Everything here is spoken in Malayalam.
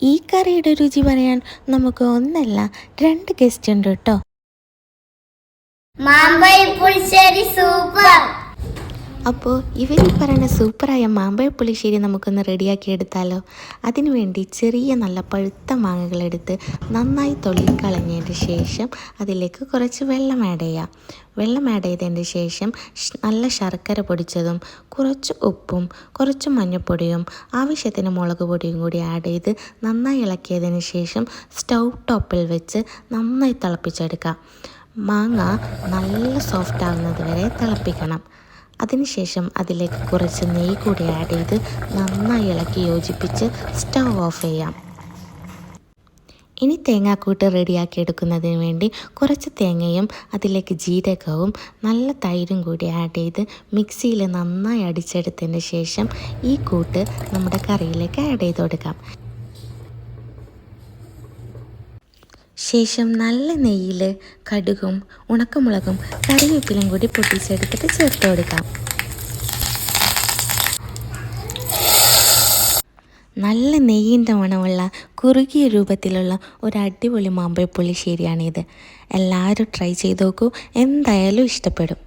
ഈ കറിയുടെ രുചി പറയാൻ നമുക്ക് ഒന്നല്ല 2 ഗസ്റ്റ് ഉണ്ട് കേട്ടോ. മാമ്പഴ പുളിശ്ശേരി സൂപ്പർ. അപ്പോൾ ഇവർ പറയുന്ന സൂപ്പറായ മാമ്പഴ പുളിശ്ശേരി നമുക്കൊന്ന് റെഡിയാക്കി എടുത്താലോ. അതിനുവേണ്ടി ചെറിയ നല്ല പഴുത്ത മാങ്ങകളെടുത്ത് നന്നായി തൊള്ളിക്കളഞ്ഞതിന് ശേഷം അതിലേക്ക് കുറച്ച് വെള്ളം ആഡ് ചെയ്യാം. വെള്ളം ആഡ് ചെയ്തതിന് ശേഷം നല്ല ശർക്കര പൊടിച്ചതും കുറച്ച് ഉപ്പും കുറച്ച് മഞ്ഞൾപ്പൊടിയും ആവശ്യത്തിന് മുളക് പൊടിയും കൂടി ആഡ് ചെയ്ത് നന്നായി ഇളക്കിയതിന് ശേഷം സ്റ്റൗ ടോപ്പിൽ വെച്ച് നന്നായി തിളപ്പിച്ചെടുക്കാം. മാങ്ങ നല്ല സോഫ്റ്റ് ആകുന്നത് വരെ തിളപ്പിക്കണം. അതിനുശേഷം അതിലേക്ക് കുറച്ച് നെയ്യ് കൂടി ആഡ് ചെയ്ത് നന്നായി ഇളക്കി യോജിപ്പിച്ച് സ്റ്റൗ ഓഫ് ചെയ്യാം. ഇനി തേങ്ങാക്കൂട്ട് റെഡിയാക്കി എടുക്കുന്നതിന് വേണ്ടി കുറച്ച് തേങ്ങയും അതിലേക്ക് ജീരകവും നല്ല തൈരും കൂടി ആഡ് ചെയ്ത് മിക്സിയിൽ നന്നായി അടിച്ചെടുത്തതിന് ശേഷം ഈ കൂട്ട് നമ്മുടെ കറിയിലേക്ക് ആഡ് ചെയ്ത് കൊടുക്കാം. ശേഷം നല്ല നെയ്യിൽ കടുകും ഉണക്കമുളകും കറിവേപ്പിലും കൂടി പൊട്ടിച്ചെടുത്തിട്ട് ചേർത്ത് കൊടുക്കാം. നല്ല നെയ്യിൻ്റെ മണമുള്ള കുറുകിയ രൂപത്തിലുള്ള ഒരു അടിപൊളി മാമ്പഴ പുളിശ്ശേരിയാണിത്. എല്ലാവരും ട്രൈ ചെയ്ത് നോക്കൂ, എന്തായാലും ഇഷ്ടപ്പെടും.